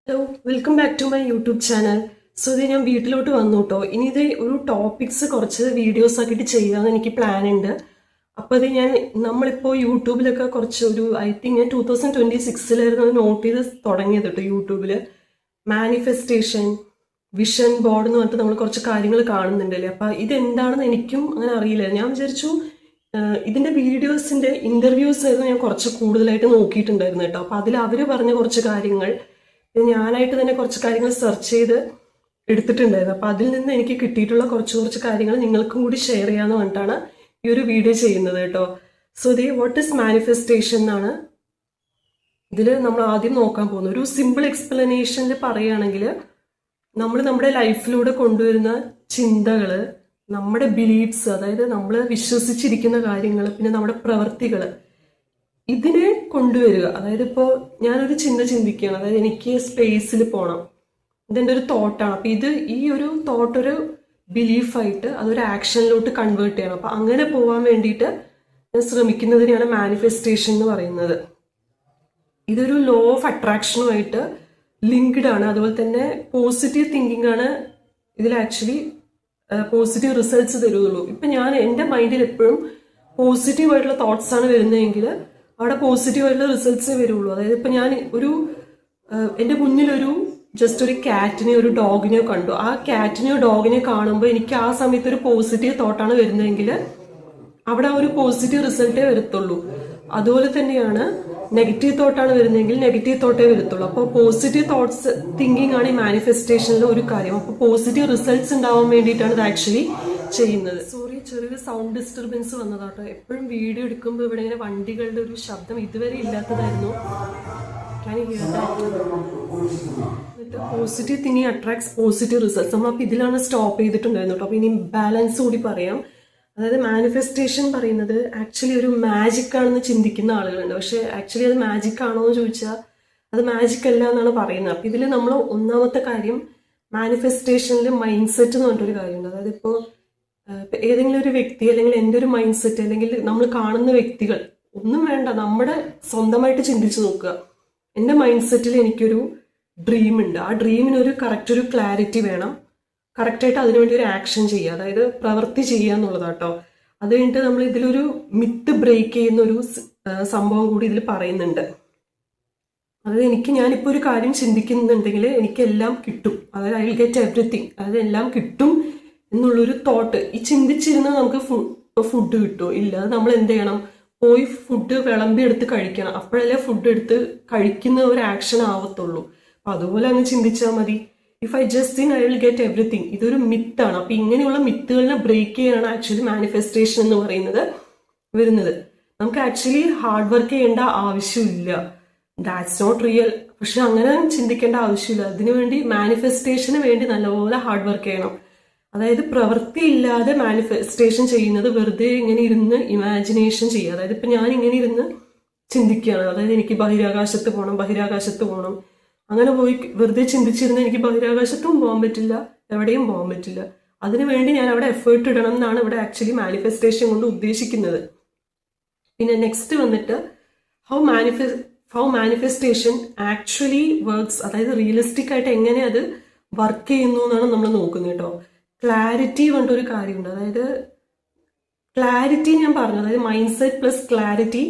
Hello, welcome back to my YouTube channel. So ഇത് ഞാൻ വീട്ടിലോട്ട് വന്നു കേട്ടോ. ഇനി ഇത് ഒരു ടോപ്പിക്സ് കുറച്ച് വീഡിയോസ് ആക്കിയിട്ട് ചെയ്യാമെന്ന് എനിക്ക് പ്ലാൻ ഉണ്ട്. അപ്പോൾ ഇത് നമ്മളിപ്പോൾ യൂട്യൂബിലൊക്കെ കുറച്ച് ഐ തിങ്ക് ഞാൻ 2026 നോട്ട് ചെയ്ത് തുടങ്ങിയത് കേട്ടോ. യൂട്യൂബിൽ മാനിഫെസ്റ്റേഷൻ, വിഷൻ ബോർഡ് എന്ന് പറഞ്ഞിട്ട് നമ്മൾ കുറച്ച് കാര്യങ്ങൾ കാണുന്നുണ്ടല്ലേ. അപ്പോൾ ഇതെന്താണെന്ന് എനിക്കും അങ്ങനെ അറിയില്ല. ഞാൻ വിചാരിച്ചു ഇതിൻ്റെ വീഡിയോസിൻ്റെ ഇൻ്റർവ്യൂസ് ആയിരുന്നു ഞാൻ കുറച്ച് കൂടുതലായിട്ട് നോക്കിയിട്ടുണ്ടായിരുന്നു കേട്ടോ. അപ്പോൾ അതിൽ അവർ പറഞ്ഞ കുറച്ച് കാര്യങ്ങൾ ഞാനായിട്ട് തന്നെ കുറച്ച് കാര്യങ്ങൾ സെർച്ച് ചെയ്ത് എടുത്തിട്ടുണ്ടായിരുന്നു. അപ്പോൾ അതിൽ നിന്ന് എനിക്ക് കിട്ടിയിട്ടുള്ള കുറച്ച് കാര്യങ്ങൾ നിങ്ങൾക്കും കൂടി ഷെയർ ചെയ്യാമെന്ന് പറഞ്ഞിട്ടാണ് ഈ ഒരു വീഡിയോ ചെയ്യുന്നത് കേട്ടോ. സോ വാട്ട് ഇസ് മാനിഫെസ്റ്റേഷൻ എന്നാണ് ഇതിൽ നമ്മൾ ആദ്യം നോക്കാൻ പോകുന്നത്. ഒരു സിമ്പിൾ എക്സ്പ്ലനേഷനിൽ പറയുകയാണെങ്കിൽ നമ്മൾ നമ്മുടെ ലൈഫിലൂടെ കൊണ്ടുവരുന്ന ചിന്തകൾ, നമ്മുടെ ബിലീഫ്സ്, അതായത് നമ്മൾ വിശ്വസിച്ചിരിക്കുന്ന കാര്യങ്ങൾ, പിന്നെ നമ്മുടെ പ്രവൃത്തികൾ, ഇതിനെ കൊണ്ടുവരിക. അതായത് ഇപ്പോൾ ഞാനൊരു ചിന്തിക്കുകയാണ്, അതായത് എനിക്ക് സ്പേസിൽ പോകണം, ഇതെൻ്റെ ഒരു തോട്ടാണ്. അപ്പം ഈ ഒരു തോട്ട് ഒരു ബിലീഫായിട്ട് അതൊരു ആക്ഷനിലോട്ട് കൺവേർട്ട് ചെയ്യണം. അപ്പം അങ്ങനെ പോകാൻ വേണ്ടിയിട്ട് ഞാൻ ശ്രമിക്കുന്നതിനെയാണ് മാനിഫെസ്റ്റേഷൻ എന്ന് പറയുന്നത്. ഇതൊരു ലോ ഓഫ് അട്രാക്ഷനുമായിട്ട് ലിങ്ക്ഡ് ആണ്. അതുപോലെ തന്നെ പോസിറ്റീവ് തിങ്കിങ് ആണ് ഇതിൽ ആക്ച്വലി പോസിറ്റീവ് റിസൾട്ട്സ് തരുള്ളൂ. ഇപ്പം ഞാൻ എൻ്റെ മൈൻഡിൽ എപ്പോഴും പോസിറ്റീവായിട്ടുള്ള തോട്ട്സ് ആണ് വരുന്നതെങ്കിൽ അവിടെ പോസിറ്റീവായിട്ടുള്ള റിസൾട്ട്സേ വരുള്ളൂ. അതായത് ഇപ്പം ഞാൻ എൻ്റെ മുന്നിലൊരു ജസ്റ്റ് ഒരു കാറ്റിനെയോ ഒരു ഡോഗിനെയോ കണ്ടു. ആ കാറ്റിനെയോ ഡോഗിനെയോ കാണുമ്പോൾ എനിക്ക് ആ സമയത്ത് ഒരു പോസിറ്റീവ് തോട്ടാണ് വരുന്നതെങ്കിൽ അവിടെ ഒരു പോസിറ്റീവ് റിസൾട്ടേ വരത്തുള്ളൂ. അതുപോലെ തന്നെയാണ് നെഗറ്റീവ് തോട്ടാണ് വരുന്നതെങ്കിൽ നെഗറ്റീവ് തോട്ടേ വരത്തുള്ളൂ. അപ്പോൾ പോസിറ്റീവ് തോട്ട്സ് തിങ്കിങ് ആണ് ഈ മാനിഫെസ്റ്റേഷനിലെ ഒരു കാര്യം. അപ്പോൾ പോസിറ്റീവ് റിസൾട്ട്സ് ഉണ്ടാവാൻ വേണ്ടിയിട്ടാണ് ഇത് ആക്ച്വലി ചെയ്യുന്നത്. സോറി, ചെറിയൊരു സൗണ്ട് ഡിസ്റ്റർബൻസ് വന്നതാട്ടോ. എപ്പോഴും വീഡിയോ എടുക്കുമ്പോൾ ഇവിടെ ഇങ്ങനെ വണ്ടികളുടെ ഒരു ശബ്ദം ഇതുവരെ ഇല്ലാത്തതായിരുന്നു. Positive thinking attracts positive results. നമ്മളപ്പോൾ ഇതിലാണ് സ്റ്റോപ്പ് ചെയ്തിട്ടുണ്ടായിരുന്നു കേട്ടോ. അപ്പോൾ ഇനി ബാലൻസ് കൂടി പറയാം. അതായത് മാനിഫെസ്റ്റേഷൻ പറയുന്നത് ആക്ച്വലി ഒരു മാജിക് ആണെന്ന് ചിന്തിക്കുന്ന ആളുകളുണ്ട്. പക്ഷെ ആക്ച്വലി അത് മാജിക് ആണോ എന്ന് ചോദിച്ചാൽ അത് മാജിക് അല്ല എന്നാണ് പറയുന്നത്. അപ്പം ഇതിൽ നമ്മൾ ഒന്നാമത്തെ കാര്യം മാനിഫെസ്റ്റേഷനിൽ മൈൻഡ് സെറ്റ് എന്ന് പറഞ്ഞിട്ടൊരു കാര്യമുണ്ട്. അതായത് ഇപ്പോൾ ഏതെങ്കിലും ഒരു വ്യക്തി അല്ലെങ്കിൽ എൻ്റെ ഒരു മൈൻഡ് സെറ്റ് അല്ലെങ്കിൽ നമ്മൾ കാണുന്ന വ്യക്തികൾ ഒന്നും വേണ്ട, നമ്മുടെ സ്വന്തമായിട്ട് ചിന്തിച്ച് നോക്കുക. എൻ്റെ മൈൻഡ് സെറ്റിൽ എനിക്കൊരു ഡ്രീം ഉണ്ട്. ആ ഡ്രീമിനൊരു കറക്റ്റ് ഒരു ക്ലാരിറ്റി വേണം. കറക്റ്റായിട്ട് അതിനുവേണ്ടി ഒരു ആക്ഷൻ ചെയ്യുക, അതായത് പ്രവൃത്തി ചെയ്യുക എന്നുള്ളതാട്ടോ. അത് കഴിഞ്ഞിട്ട് നമ്മൾ ഇതിലൊരു മിത്ത് ബ്രേക്ക് ചെയ്യുന്ന ഒരു സംഭവം കൂടി ഇതിൽ പറയുന്നുണ്ട്. അതായത് ഞാനിപ്പോൾ ഒരു കാര്യം ചിന്തിക്കുന്നുണ്ടെങ്കിൽ എനിക്കെല്ലാം കിട്ടും, അതായത് ഐ വിൽ ഗെറ്റ് എവറിത്തിങ്, അതായത് എല്ലാം കിട്ടും എന്നുള്ളൊരു തോട്ട്. ഈ ചിന്തിച്ചിരുന്നാൽ നമുക്ക് ഫുഡ് കിട്ടുമോ? ഇല്ല. അത് നമ്മൾ എന്ത് ചെയ്യണം? പോയി ഫുഡ് വിളമ്പി എടുത്ത് കഴിക്കണം. അപ്പോഴല്ലേ ഫുഡ് എടുത്ത് കഴിക്കുന്ന ഒരു ആക്ഷൻ ആവത്തുള്ളൂ. അപ്പം അതുപോലെ അങ്ങ് ചിന്തിച്ചാൽ മതി. If I just think I will get everything, ഇതൊരു മിത്താണ്. അപ്പം ഇങ്ങനെയുള്ള മിത്തുകളിനെ ബ്രേക്ക് ചെയ്യാനാണ് ആക്ച്വലി മാനിഫെസ്റ്റേഷൻ എന്ന് പറയുന്നത് വരുന്നത്. നമുക്ക് ആക്ച്വലി ഹാർഡ് വർക്ക് ചെയ്യേണ്ട ആവശ്യമില്ല. That's not real. പക്ഷെ അങ്ങനെ ചിന്തിക്കേണ്ട ആവശ്യമില്ല. അതിനുവേണ്ടി മാനിഫെസ്റ്റേഷന് വേണ്ടി നല്ലപോലെ ഹാർഡ് വർക്ക് ചെയ്യണം. അതായത് പ്രവൃത്തി ഇല്ലാതെ മാനിഫെസ്റ്റേഷൻ ചെയ്യുന്നത് വെറുതെ ഇങ്ങനെ ഇരുന്ന് ഇമാജിനേഷൻ ചെയ്യുക. അതായത് ഇപ്പം ഞാൻ ഇങ്ങനെ ഇരുന്ന് ചിന്തിക്കുകയാണ്, അതായത് എനിക്ക് ബഹിരാകാശത്ത് പോകണം. അങ്ങനെ പോയി വെറുതെ ചിന്തിച്ചിരുന്ന എനിക്ക് ബഹിരാകാശത്തും പോകാൻ പറ്റില്ല, എവിടെയും പോകാൻ പറ്റില്ല. അതിനുവേണ്ടി ഞാൻ അവിടെ എഫേർട്ട് ഇടണം എന്നാണ് ഇവിടെ ആക്ച്വലി മാനിഫെസ്റ്റേഷൻ കൊണ്ട് ഉദ്ദേശിക്കുന്നത്. പിന്നെ നെക്സ്റ്റ് വന്നിട്ട് ഹൗ മാനിഫെസ്റ്റേഷൻ ആക്ച്വലി വർക്ക്സ്, അതായത് റിയലിസ്റ്റിക് ആയിട്ട് എങ്ങനെ അത് വർക്ക് ചെയ്യുന്നു എന്നാണ് നമ്മൾ നോക്കുന്നത് കേട്ടോ. ക്ലാരിറ്റി കൊണ്ടൊരു കാര്യമുണ്ട്. അതായത് ക്ലാരിറ്റി ഞാൻ പറഞ്ഞു, അതായത് mind set plus clarity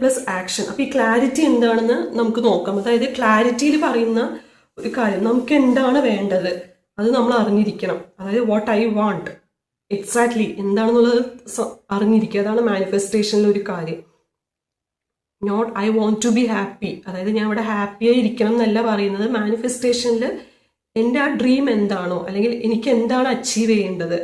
plus action. അപ്പം ഈ ക്ലാരിറ്റി എന്താണെന്ന് നമുക്ക് നോക്കാം. അതായത് ക്ലാരിറ്റിയിൽ പറയുന്ന ഒരു കാര്യം, നമുക്ക് എന്താണ് വേണ്ടത് അത് നമ്മൾ അറിഞ്ഞിരിക്കണം. അതായത് വാട്ട് ഐ വാണ്ട് എക്സാക്ട്ലി എന്താണെന്നുള്ളത് അറിഞ്ഞിരിക്കുക. അതാണ് മാനിഫെസ്റ്റേഷനിലെ ഒരു കാര്യം. Not I want to be happy, അതായത് ഞാൻ ഇവിടെ ഹാപ്പിയായി ഇരിക്കണം എന്നല്ല പറയുന്നത്. മാനിഫെസ്റ്റേഷനിൽ എൻ്റെ ആ ഡ്രീം എന്താണോ അല്ലെങ്കിൽ എനിക്ക് എന്താണ് അച്ചീവ് ചെയ്യേണ്ടത്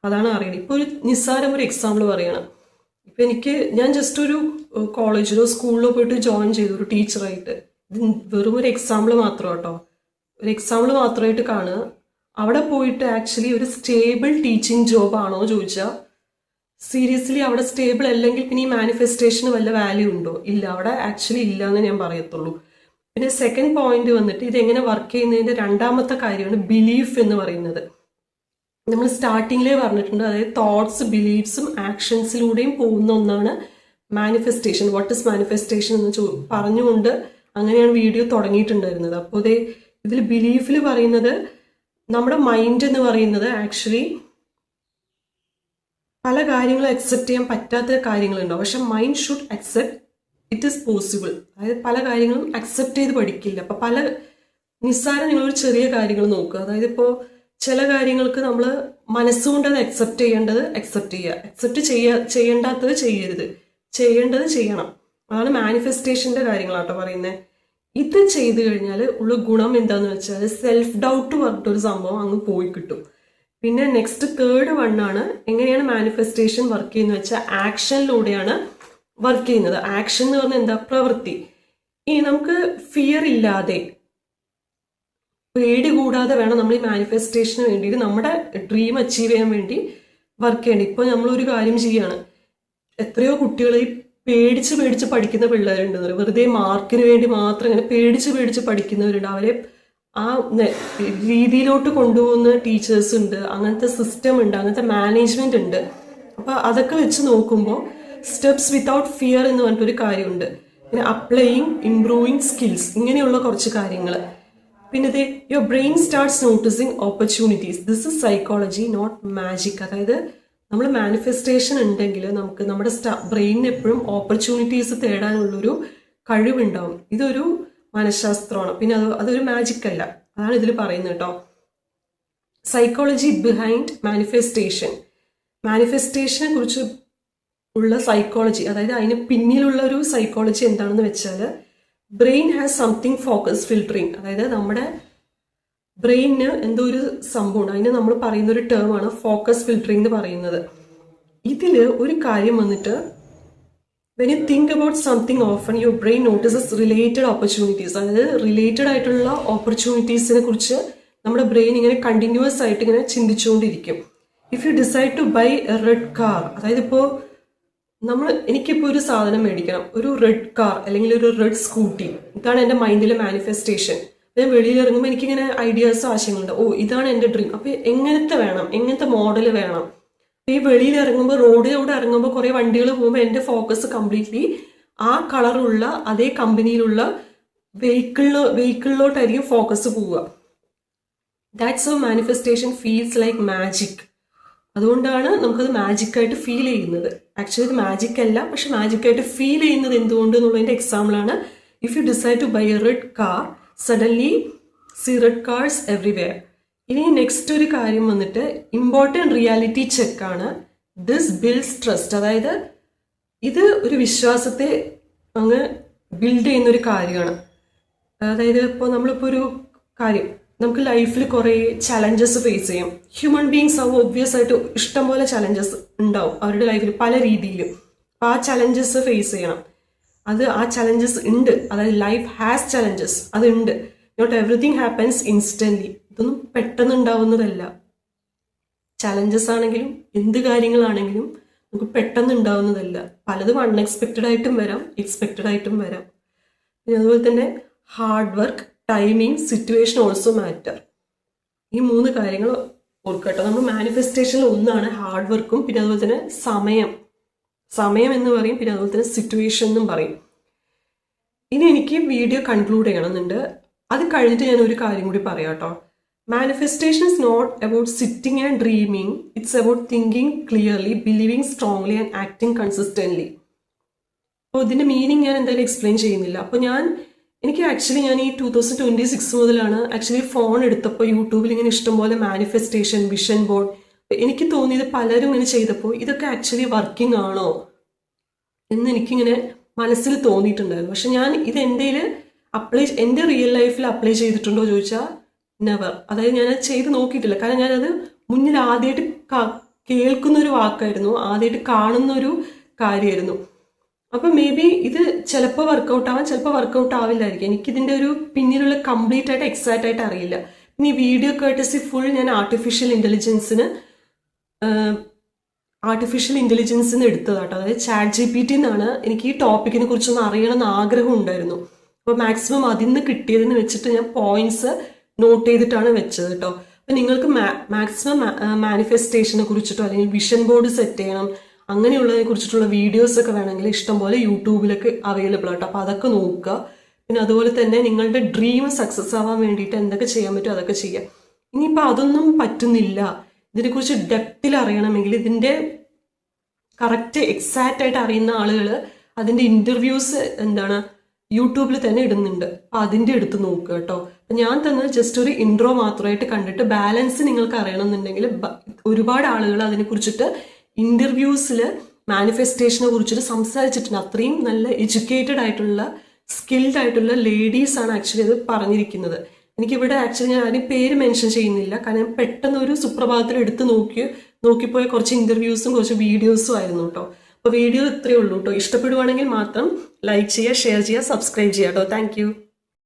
അതാണ് അറിയുന്നത്. ഇപ്പോൾ ഒരു നിസ്സാരം ഒരു എക്സാമ്പിൾ പറയണം. ഇപ്പം ഞാൻ ജസ്റ്റ് ഒരു കോളേജിലോ സ്കൂളിലോ പോയിട്ട് ജോയിൻ ചെയ്തു ഒരു ടീച്ചറായിട്ട്. ഇത് വെറും ഒരു എക്സാമ്പിൾ മാത്രം കേട്ടോ, ഒരു എക്സാമ്പിൾ മാത്രമായിട്ട് കാണുക. അവിടെ പോയിട്ട് ആക്ച്വലി ഒരു സ്റ്റേബിൾ ടീച്ചിങ് ജോബ് ആണോ ചോദിച്ചാൽ സീരിയസ്ലി അവിടെ സ്റ്റേബിൾ അല്ലെങ്കിൽ പിന്നെ ഈ മാനിഫെസ്റ്റേഷന് വല്ല വാല്യൂ ഉണ്ടോ? ഇല്ല, അവിടെ ആക്ച്വലി ഇല്ല എന്ന് ഞാൻ പറയത്തുള്ളൂ. പിന്നെ സെക്കൻഡ് പോയിന്റ് വന്നിട്ട് ഇതെങ്ങനെ വർക്ക് ചെയ്യുന്നതിൻ്റെ രണ്ടാമത്തെ കാര്യമാണ് ബിലീഫ് എന്ന് പറയുന്നത്. നമ്മൾ സ്റ്റാർട്ടിങ്ങിലേ പറഞ്ഞിട്ടുണ്ട്, അതായത് തോട്ട്സ്, ബിലീഫ്സും ആക്ഷൻസിലൂടെയും പോകുന്ന ഒന്നാണ് മാനിഫെസ്റ്റേഷൻ. വാട്ട് ഇസ് മാനിഫെസ്റ്റേഷൻ എന്ന് പറഞ്ഞുകൊണ്ട് അങ്ങനെയാണ് വീഡിയോ തുടങ്ങിയിട്ടുണ്ടായിരുന്നത്. അപ്പോൾ ഇതിൽ ബിലീഫിൽ പറയുന്നത് നമ്മുടെ മൈൻഡ് എന്ന് പറയുന്നത് ആക്ച്വലി പല കാര്യങ്ങളും അക്സെപ്റ്റ് ചെയ്യാൻ പറ്റാത്ത കാര്യങ്ങളുണ്ടാവും. പക്ഷെ mind should accept it is possible. അതായത് പല കാര്യങ്ങളും അക്സെപ്റ്റ് ചെയ്ത് പഠിക്കില്ല. അപ്പം നിസ്സാരം നിങ്ങളൊരു ചെറിയ കാര്യങ്ങൾ നോക്കുക. അതായത് ഇപ്പോൾ ചില കാര്യങ്ങൾക്ക് നമ്മൾ മനസ്സുകൊണ്ട് അത് അക്സെപ്റ്റ് ചെയ്യേണ്ടത് അക്സെപ്റ്റ് ചെയ്യുക, അക്സെപ്റ്റ് ചെയ്യേണ്ടാത്തത് ചെയ്യരുത്, ചെയ്യേണ്ടത് ചെയ്യണം. അതാണ് മാനിഫെസ്റ്റേഷൻ്റെ കാര്യങ്ങളാട്ടോ പറയുന്നത്. ഇത് ചെയ്തു കഴിഞ്ഞാൽ ഉള്ള ഗുണം എന്താണെന്ന് വെച്ചാൽ സെൽഫ് ഡൗട്ട് പറഞ്ഞിട്ടൊരു സംഭവം അങ്ങ് പോയി കിട്ടും. പിന്നെ നെക്സ്റ്റ് തേർഡ് വണ്ണാണ് എങ്ങനെയാണ് മാനിഫെസ്റ്റേഷൻ വർക്ക് ചെയ്യുന്നത് വെച്ചാൽ ആക്ഷനിലൂടെയാണ് വർക്ക് ചെയ്യുന്നത്. ആക്ഷൻ എന്ന് പറഞ്ഞാൽ എന്താ? പ്രവൃത്തി. ഈ നമുക്ക് ഫിയർ ഇല്ലാതെ, പേടി കൂടാതെ വേണം നമ്മൾ ഈ മാനിഫെസ്റ്റേഷന് വേണ്ടിയിട്ട് നമ്മുടെ ഡ്രീം അച്ചീവ് ചെയ്യാൻ വേണ്ടി വർക്ക് ചെയ്യേണ്ടത്. ഇപ്പോൾ നമ്മളൊരു കാര്യം ചെയ്യാണ്, എത്രയോ കുട്ടികൾ ഈ പേടിച്ച് പഠിക്കുന്ന പിള്ളേരുണ്ട്. വെറുതെ മാർക്കിന് വേണ്ടി മാത്രം ഇങ്ങനെ പേടിച്ച് പഠിക്കുന്നവരുണ്ട്. അവരെ ആ രീതിയിലോട്ട് കൊണ്ടുപോകുന്ന ടീച്ചേഴ്സ് ഉണ്ട്, അങ്ങനത്തെ സിസ്റ്റം ഉണ്ട്, അങ്ങനത്തെ മാനേജ്മെന്റ് ഉണ്ട്. അപ്പോൾ അതൊക്കെ വെച്ച് നോക്കുമ്പോൾ സ്റ്റെപ്സ് വിത്തൗട്ട് ഫിയർ എന്ന് പറഞ്ഞിട്ടൊരു കാര്യമുണ്ട്. പിന്നെ അപ്ലൈയിങ് ഇംപ്രൂവിങ് സ്കിൽസ്, ഇങ്ങനെയുള്ള കുറച്ച് കാര്യങ്ങൾ. പിന്നെ your brain starts noticing opportunities. This is psychology not magic. അതായത് നമ്മൾ മാനിഫെസ്റ്റേഷൻ ഉണ്ടെങ്കിൽ നമുക്ക് നമ്മുടെ ബ്രെയിനിന് എപ്പോഴും ഓപ്പർച്യൂണിറ്റീസ് തേടാനുള്ളൊരു കഴിവുണ്ടാവും. ഇതൊരു മനഃശാസ്ത്രമാണ്, പിന്നെ അതൊരു മാജിക് അല്ല. അതാണ് ഇതിൽ പറയുന്നത് കേട്ടോ. Psychology behind manifestation. മാനിഫെസ്റ്റേഷനെ കുറിച്ച് ഉള്ള സൈക്കോളജി, അതായത് അതിന് പിന്നിലുള്ള ഒരു സൈക്കോളജി എന്താണെന്ന് വെച്ചാൽ brain has something focus filtering. അതായത് നമ്മുടെ ബ്രെയിനിന് എന്തോ ഒരു സംഭവമാണ്, അതിന് നമ്മൾ പറയുന്ന ഒരു ടേമാണ് ഫോക്കസ് ഫിൽട്ടറിങ് എന്ന് പറയുന്നത്. ഇതിൽ ഒരു കാര്യം വന്നിട്ട് when you think about something often your brain notices related opportunities. അതായത് റിലേറ്റഡ് ആയിട്ടുള്ള ഓപ്പർച്യൂണിറ്റീസിനെ കുറിച്ച് നമ്മുടെ ബ്രെയിൻ ഇങ്ങനെ കണ്ടിന്യൂസ് ആയിട്ട് ഇങ്ങനെ ചിന്തിച്ചുകൊണ്ടിരിക്കും. If you decide to buy a red car, അതായത് ഇപ്പോൾ എനിക്കിപ്പോൾ ഒരു സാധനം മേടിക്കണം, ഒരു റെഡ് കാർ അല്ലെങ്കിൽ ഒരു റെഡ് സ്കൂട്ടി, ഇതാണ് എൻ്റെ മൈൻഡിലെ മാനിഫെസ്റ്റേഷൻ. ഞാൻ വെളിയിൽ ഇറങ്ങുമ്പോൾ എനിക്കിങ്ങനെ ഐഡിയാസ് ആശയങ്ങളുണ്ട്. ഇതാണ് എൻ്റെ ഡ്രീം. അപ്പോൾ എങ്ങനത്തെ വേണം, എങ്ങനത്തെ മോഡൽ വേണം. ഈ വെളിയിൽ ഇറങ്ങുമ്പോൾ റോഡിലൂടെ ഇറങ്ങുമ്പോൾ കുറേ വണ്ടികൾ പോകുമ്പോൾ എൻ്റെ ഫോക്കസ് കംപ്ലീറ്റ്ലി ആ കളറുള്ള അതേ കമ്പനിയിലുള്ള വെഹിക്കിളിലോട്ടായിരിക്കും ഫോക്കസ് പോവുക. That's a manifestation feels like magic. അതുകൊണ്ടാണ് നമുക്കത് മാജിക്കായിട്ട് ഫീൽ ചെയ്യുന്നത്. ആക്ച്വലി ഇത് മാജിക് അല്ല, പക്ഷെ മാജിക്കായിട്ട് ഫീൽ ചെയ്യുന്നത് എന്തുകൊണ്ട് എന്നുള്ളതിൻ്റെ എക്സാമ്പിളാണ് if you decide to buy a red car suddenly see red cars everywhere. ഇനി നെക്സ്റ്റ് ഒരു കാര്യം വന്നിട്ട് ഇമ്പോർട്ടൻറ്റ് റിയാലിറ്റി ചെക്കാണ്. This builds trust. അതായത് ഇത് ഒരു വിശ്വാസത്തെ അങ്ങ് ബിൽഡ് ചെയ്യുന്നൊരു കാര്യമാണ്. അതായത് ഇപ്പോൾ നമ്മളിപ്പോൾ ഒരു കാര്യം, നമുക്ക് ലൈഫിൽ കുറേ ചലഞ്ചസ് ഫേസ് ചെയ്യും. ഹ്യൂമൻ ബീങ്സ് ആവും, ഒബ്വിയസ് ആയിട്ട് ഇഷ്ടംപോലെ ചലഞ്ചസ് ഉണ്ടാവും അവരുടെ ലൈഫിൽ പല രീതിയിലും. അപ്പോൾ ആ ചലഞ്ചസ് ഫേസ് ചെയ്യണം. ആ ചലഞ്ചസ് ഉണ്ട്. അതായത് ലൈഫ് ഹാസ് ചലഞ്ചസ്, അതുണ്ട്. Not everything happens instantly. ഇതൊന്നും പെട്ടെന്ന് ഉണ്ടാവുന്നതല്ല. ചലഞ്ചസ് ആണെങ്കിലും എന്ത് കാര്യങ്ങളാണെങ്കിലും നമുക്ക് പെട്ടെന്ന് ഉണ്ടാവുന്നതല്ല. പലതും അൺഎക്സ്പെക്റ്റഡ് ആയിട്ടും വരാം, എക്സ്പെക്റ്റഡ് ആയിട്ടും വരാം. പിന്നെ അതുപോലെ തന്നെ hard work, timing, situation also matter. ഈ 3 കാര്യങ്ങൾ ഓർക്കട്ടോ. നമ്മൾ മാനിഫെസ്റ്റേഷനിൽ ഒന്നാണ് ഹാർഡ് വർക്കും, പിന്നെ അതുപോലെ തന്നെ സമയം എന്ന് പറയും, പിന്നെ അതുപോലെ തന്നെ സിറ്റുവേഷൻ എന്നും പറയും. ഇനി എനിക്ക് വീഡിയോ കൺക്ലൂഡ് ചെയ്യണമെന്നുണ്ട്. അത് കഴിഞ്ഞിട്ട് ഞാൻ ഒരു കാര്യം കൂടി പറയാം കേട്ടോ. Manifestation is not about sitting and dreaming. It's about thinking clearly, believing strongly and acting consistently. അപ്പോൾ ഇതിൻ്റെ മീനിങ് ഞാൻ എന്തായാലും എക്സ്പ്ലെയിൻ ചെയ്യുന്നില്ല. അപ്പോൾ എനിക്ക് ആക്ച്വലി ഞാൻ ഈ 2026 മുതലാണ് ആക്ച്വലി ഫോൺ എടുത്തപ്പോൾ യൂട്യൂബിൽ ഇങ്ങനെ ഇഷ്ടംപോലെ മാനിഫെസ്റ്റേഷൻ, വിഷൻ ബോർഡ്. എനിക്ക് തോന്നിയത് പലരും ഇങ്ങനെ ചെയ്തപ്പോൾ ഇതൊക്കെ ആക്ച്വലി വർക്കിംഗ് ആണോ എന്ന് എനിക്കിങ്ങനെ മനസ്സിൽ തോന്നിയിട്ടുണ്ടായിരുന്നു. പക്ഷെ ഞാൻ ഇത് എൻ്റെ റിയൽ ലൈഫിൽ അപ്ലൈ ചെയ്തിട്ടുണ്ടോ ചോദിച്ചാൽ നെവർ. അതായത് ഞാൻ ചെയ്ത് നോക്കിയിട്ടില്ല. കാരണം ഞാനത് മുന്നിൽ ആദ്യമായിട്ട് കേൾക്കുന്നൊരു വാക്കായിരുന്നു, ആദ്യമായിട്ട് കാണുന്നൊരു കാര്യമായിരുന്നു. അപ്പം മേ ബി ഇത് ചിലപ്പോൾ വർക്കൗട്ട് ആവാം, ചിലപ്പോൾ വർക്കൗട്ട് ആവില്ലായിരിക്കും. എനിക്കിതിൻ്റെ ഒരു പിന്നിലുള്ള കംപ്ലീറ്റ് ആയിട്ട് എക്സാക്റ്റ് ആയിട്ട് അറിയില്ല. ഇനി വീഡിയോ കേട്ടസി ഫുൾ ഞാൻ ആർട്ടിഫിഷ്യൽ ഇൻ്റലിജൻസിന് എടുത്തതാട്ടോ. അതായത് ChatGPT എന്നാണ്. എനിക്ക് ഈ ടോപ്പിക്കിനെ കുറിച്ചൊന്ന് അറിയണമെന്ന് ആഗ്രഹം ഉണ്ടായിരുന്നു. അപ്പോൾ മാക്സിമം അതിൽ നിന്ന് കിട്ടിയതെന്ന് വെച്ചിട്ട് ഞാൻ പോയിന്റ്സ് നോട്ട് ചെയ്തിട്ടാണ് വെച്ചത് കേട്ടോ. അപ്പം നിങ്ങൾക്ക് മാക്സിമം മാനിഫെസ്റ്റേഷനെ കുറിച്ചിട്ടോ അല്ലെങ്കിൽ വിഷൻ ബോർഡ് സെറ്റ് ചെയ്യണം അങ്ങനെയുള്ളതിനെ കുറിച്ചിട്ടുള്ള വീഡിയോസൊക്കെ വേണമെങ്കിൽ ഇഷ്ടംപോലെ യൂട്യൂബിലൊക്കെ അവൈലബിൾ ആട്ടോ. അപ്പോൾ അതൊക്കെ നോക്കുക. പിന്നെ അതുപോലെ തന്നെ നിങ്ങളുടെ ഡ്രീം സക്സസ് ആവാൻ വേണ്ടിയിട്ട് എന്തൊക്കെ ചെയ്യാൻ പറ്റുമോ അതൊക്കെ ചെയ്യാം. ഇനിയിപ്പോൾ അതൊന്നും പറ്റുന്നില്ല, ഇതിനെക്കുറിച്ച് ഡെപ്തിൽ അറിയണമെങ്കിൽ ഇതിൻ്റെ കറക്റ്റ് എക്സാക്റ്റ് ആയിട്ട് അറിയുന്ന ആളുകൾ അതിൻ്റെ ഇൻ്റർവ്യൂസ് യൂട്യൂബിൽ തന്നെ ഇടുന്നുണ്ട്. അപ്പം അതിൻ്റെ എടുത്ത് നോക്കുക കേട്ടോ. അപ്പം ഞാൻ തന്നെ ജസ്റ്റ് ഒരു ഇൻട്രോ മാത്രമായിട്ട് കണ്ടിട്ട് ബാലൻസ് നിങ്ങൾക്ക് അറിയണമെന്നുണ്ടെങ്കിൽ ഒരുപാട് ആളുകൾ അതിനെക്കുറിച്ചിട്ട് ഇൻ്റർവ്യൂസിൽ മാനിഫെസ്റ്റേഷനെ കുറിച്ചിട്ട് സംസാരിച്ചിട്ടുണ്ട്. അത്രയും നല്ല എഡ്യൂക്കേറ്റഡ് ആയിട്ടുള്ള സ്കിൽഡ് ആയിട്ടുള്ള ലേഡീസാണ് ആക്ച്വലി അത് പറഞ്ഞിരിക്കുന്നത്. എനിക്കിവിടെ ആക്ച്വലി ഞാൻ ആരും പേര് മെൻഷൻ ചെയ്യുന്നില്ല, കാരണം പെട്ടെന്ന് ഒരു സുപ്രഭാതത്തിൽ എടുത്ത് നോക്കിപ്പോയ കുറച്ച് ഇൻ്റർവ്യൂസും കുറച്ച് വീഡിയോസും ആയിരുന്നു കേട്ടോ. അപ്പോൾ വീഡിയോ ഇത്രയേ ഉള്ളൂ കേട്ടോ. ഇഷ്ടപ്പെടുവാണെങ്കിൽ മാത്രം ലൈക്ക് ചെയ്യുക, ഷെയർ ചെയ്യുക, സബ്സ്ക്രൈബ് ചെയ്യുക കേട്ടോ. താങ്ക്